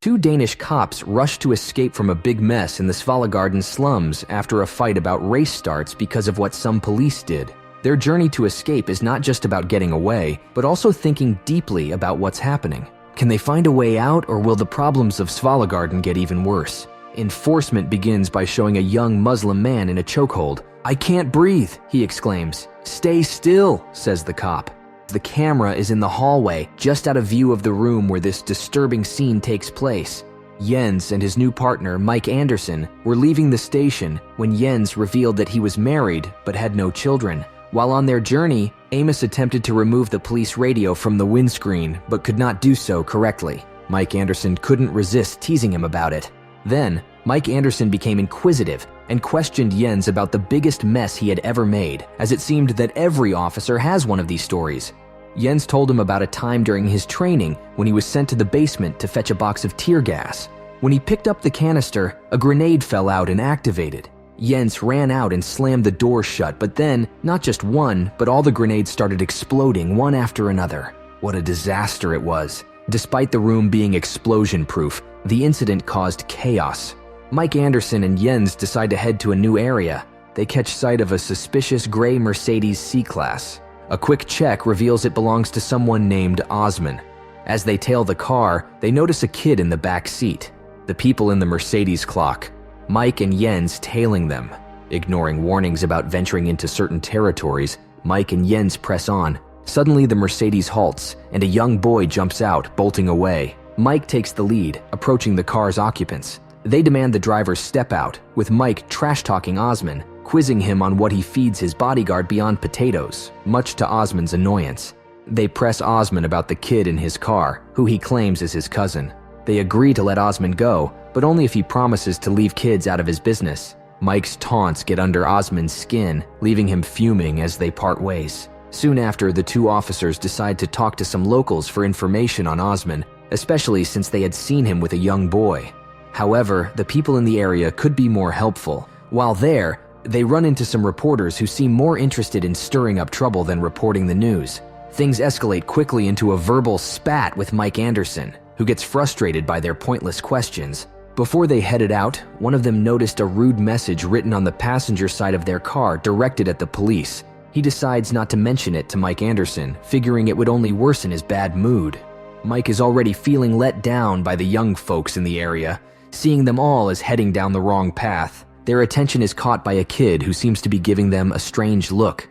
Two Danish cops rush to escape from a big mess in the Svalgården slums after a fight about race starts because of what some police did. Their journey to escape is not just about getting away, but also thinking deeply about what's happening. Can they find a way out, or will the problems of Svalgården get even worse? Enforcement begins by showing a young Muslim man in a chokehold. "I can't breathe," he exclaims. "Stay still," says the cop. The camera is in the hallway, just out of view of the room where this disturbing scene takes place. Jens and his new partner, Mike Anderson, were leaving the station when Jens revealed that he was married but had no children. While on their journey, Amos attempted to remove the police radio from the windscreen but could not do so correctly. Mike Anderson couldn't resist teasing him about it. Then, Mike Anderson became inquisitive and questioned Jens about the biggest mess he had ever made, as it seemed that every officer has one of these stories. Jens told him about a time during his training when he was sent to the basement to fetch a box of tear gas. When he picked up the canister, a grenade fell out and activated. Jens ran out and slammed the door shut, but then, not just one, but all the grenades started exploding one after another. What a disaster it was. Despite the room being explosion-proof, the incident caused chaos. Mike Anderson and Jens decide to head to a new area. They catch sight of a suspicious gray Mercedes C-Class. A quick check reveals it belongs to someone named Osman. As they tail the car, they notice a kid in the back seat. The people in the Mercedes clock. Mike and Jens tailing them. Ignoring warnings about venturing into certain territories, Mike and Jens press on. Suddenly, the Mercedes halts, and a young boy jumps out, bolting away. Mike takes the lead, approaching the car's occupants. They demand the driver step out, with Mike trash-talking Osman, quizzing him on what he feeds his bodyguard beyond potatoes, much to Osman's annoyance. They press Osman about the kid in his car, who he claims is his cousin. They agree to let Osman go, but only if he promises to leave kids out of his business. Mike's taunts get under Osman's skin, leaving him fuming as they part ways. Soon after, the two officers decide to talk to some locals for information on Osman, especially since they had seen him with a young boy. However, the people in the area could be more helpful. While there, they run into some reporters who seem more interested in stirring up trouble than reporting the news. Things escalate quickly into a verbal spat with Mike Anderson, who gets frustrated by their pointless questions. Before they headed out, one of them noticed a rude message written on the passenger side of their car directed at the police. He decides not to mention it to Mike Anderson, figuring it would only worsen his bad mood. Mike is already feeling let down by the young folks in the area, seeing them all as heading down the wrong path. Their attention is caught by a kid who seems to be giving them a strange look.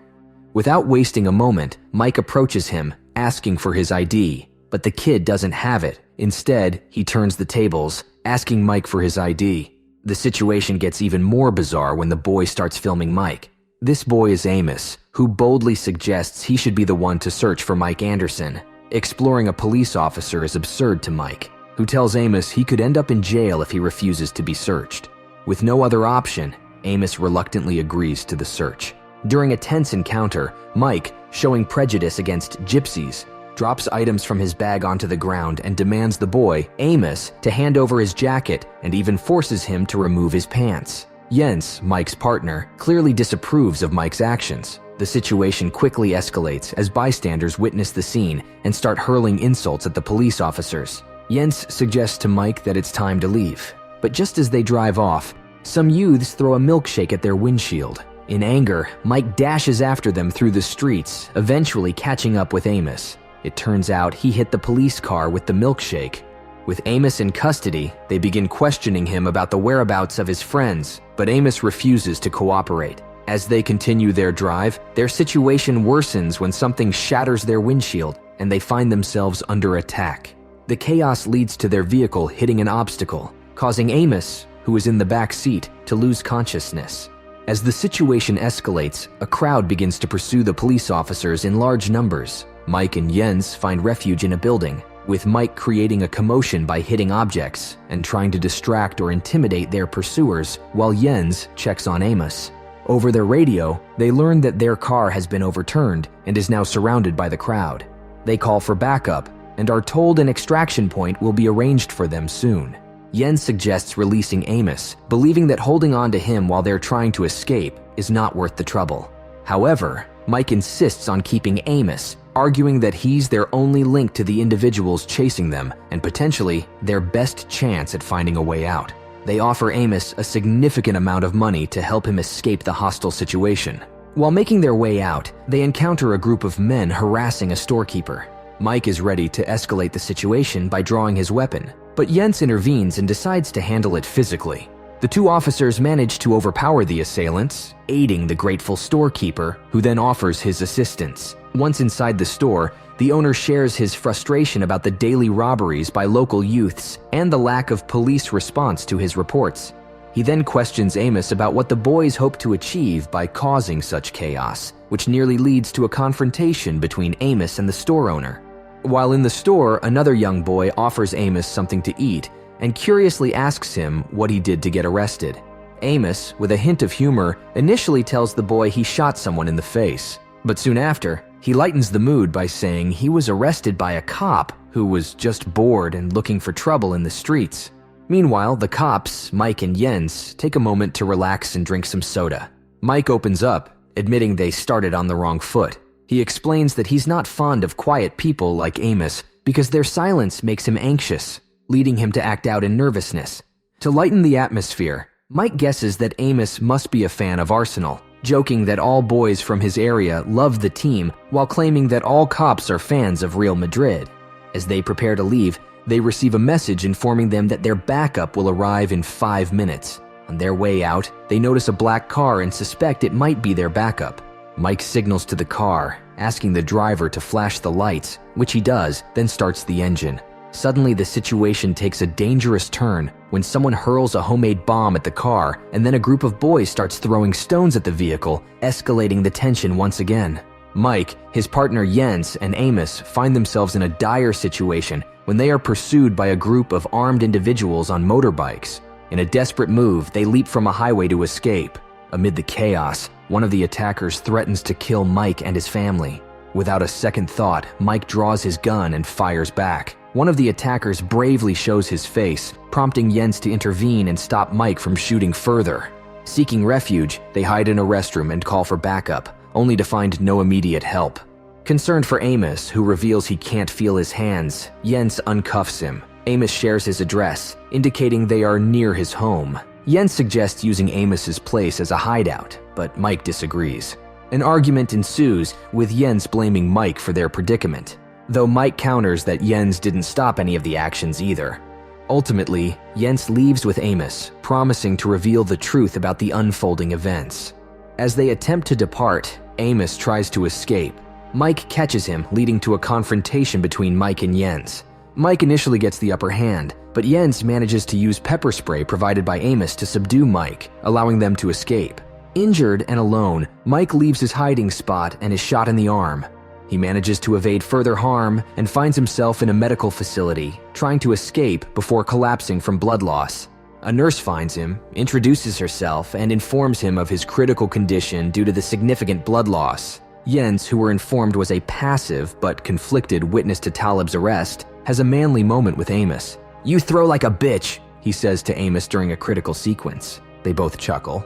Without wasting a moment, Mike approaches him, asking for his ID, but the kid doesn't have it. Instead, he turns the tables, asking Mike for his ID. The situation gets even more bizarre when the boy starts filming Mike. This boy is Amos, who boldly suggests he should be the one to search for Mike Anderson. Exploring a police officer is absurd to Mike, who tells Amos he could end up in jail if he refuses to be searched. With no other option, Amos reluctantly agrees to the search. During a tense encounter, Mike, showing prejudice against gypsies, drops items from his bag onto the ground and demands the boy, Amos, to hand over his jacket and even forces him to remove his pants. Jens, Mike's partner, clearly disapproves of Mike's actions. The situation quickly escalates as bystanders witness the scene and start hurling insults at the police officers. Jens suggests to Mike that it's time to leave. But just as they drive off, some youths throw a milkshake at their windshield. In anger, Mike dashes after them through the streets, eventually catching up with Amos. It turns out he hit the police car with the milkshake. With Amos in custody, they begin questioning him about the whereabouts of his friends, but Amos refuses to cooperate. As they continue their drive, their situation worsens when something shatters their windshield and they find themselves under attack. The chaos leads to their vehicle hitting an obstacle, causing Amos, who is in the back seat, to lose consciousness. As the situation escalates, a crowd begins to pursue the police officers in large numbers. Mike and Jens find refuge in a building, with Mike creating a commotion by hitting objects and trying to distract or intimidate their pursuers, while Jens checks on Amos. Over their radio, they learn that their car has been overturned and is now surrounded by the crowd. They call for backup and are told an extraction point will be arranged for them soon. Jens suggests releasing Amos, believing that holding on to him while they're trying to escape is not worth the trouble. However, Mike insists on keeping Amos, arguing that he's their only link to the individuals chasing them and potentially their best chance at finding a way out. They offer Amos a significant amount of money to help him escape the hostile situation. While making their way out, they encounter a group of men harassing a storekeeper. Mike is ready to escalate the situation by drawing his weapon, but Jens intervenes and decides to handle it physically. The two officers manage to overpower the assailants, aiding the grateful storekeeper, who then offers his assistance. Once inside the store, the owner shares his frustration about the daily robberies by local youths and the lack of police response to his reports. He then questions Amos about what the boys hope to achieve by causing such chaos, which nearly leads to a confrontation between Amos and the store owner. While in the store, another young boy offers Amos something to eat and curiously asks him what he did to get arrested. Amos, with a hint of humor, initially tells the boy he shot someone in the face, but soon after, he lightens the mood by saying he was arrested by a cop who was just bored and looking for trouble in the streets. Meanwhile, the cops, Mike and Jens, take a moment to relax and drink some soda. Mike opens up, admitting they started on the wrong foot. He explains that he's not fond of quiet people like Amos because their silence makes him anxious, leading him to act out in nervousness. To lighten the atmosphere, Mike guesses that Amos must be a fan of Arsenal, joking that all boys from his area love the team while claiming that all cops are fans of Real Madrid. As they prepare to leave, they receive a message informing them that their backup will arrive in 5 minutes. On their way out, they notice a black car and suspect it might be their backup. Mike signals to the car, asking the driver to flash the lights, which he does, then starts the engine. Suddenly, the situation takes a dangerous turn when someone hurls a homemade bomb at the car, and then a group of boys starts throwing stones at the vehicle, escalating the tension once again. Mike, his partner Jens, and Amos find themselves in a dire situation when they are pursued by a group of armed individuals on motorbikes. In a desperate move, they leap from a highway to escape. Amid the chaos, one of the attackers threatens to kill Mike and his family. Without a second thought, Mike draws his gun and fires back. One of the attackers bravely shows his face, prompting Jens to intervene and stop Mike from shooting further. Seeking refuge, they hide in a restroom and call for backup, only to find no immediate help. Concerned for Amos, who reveals he can't feel his hands, Jens uncuffs him. Amos shares his address, indicating they are near his home. Jens suggests using Amos's place as a hideout, but Mike disagrees. An argument ensues, with Jens blaming Mike for their predicament, though Mike counters that Jens didn't stop any of the actions either. Ultimately, Jens leaves with Amos, promising to reveal the truth about the unfolding events. As they attempt to depart, Amos tries to escape. Mike catches him, leading to a confrontation between Mike and Jens. Mike initially gets the upper hand, but Jens manages to use pepper spray provided by Amos to subdue Mike, allowing them to escape. Injured and alone, Mike leaves his hiding spot and is shot in the arm. He manages to evade further harm and finds himself in a medical facility, trying to escape before collapsing from blood loss. A nurse finds him, introduces herself, and informs him of his critical condition due to the significant blood loss. Jens, who we're informed was a passive but conflicted witness to Talib's arrest, has a manly moment with Amos. "You throw like a bitch," he says to Amos during a critical sequence. They both chuckle.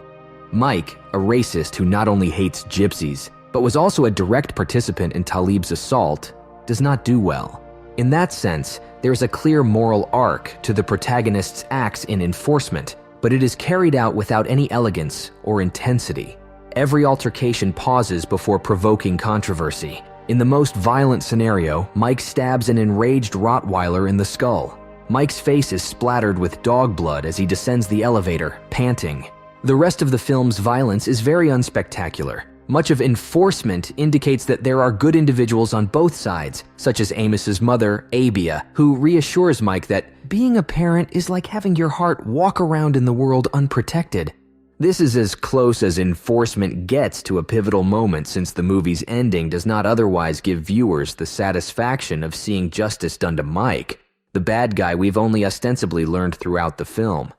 Mike, a racist who not only hates gypsies, but was also a direct participant in Talib's assault, does not do well. In that sense, there is a clear moral arc to the protagonist's acts in enforcement, but it is carried out without any elegance or intensity. Every altercation pauses before provoking controversy. In the most violent scenario, Mike stabs an enraged Rottweiler in the skull. Mike's face is splattered with dog blood as he descends the elevator, panting. The rest of the film's violence is very unspectacular. Much of enforcement indicates that there are good individuals on both sides, such as Amos's mother, Abia, who reassures Mike that being a parent is like having your heart walk around in the world unprotected. This is as close as enforcement gets to a pivotal moment, since the movie's ending does not otherwise give viewers the satisfaction of seeing justice done to Mike, the bad guy we've only ostensibly learned throughout the film.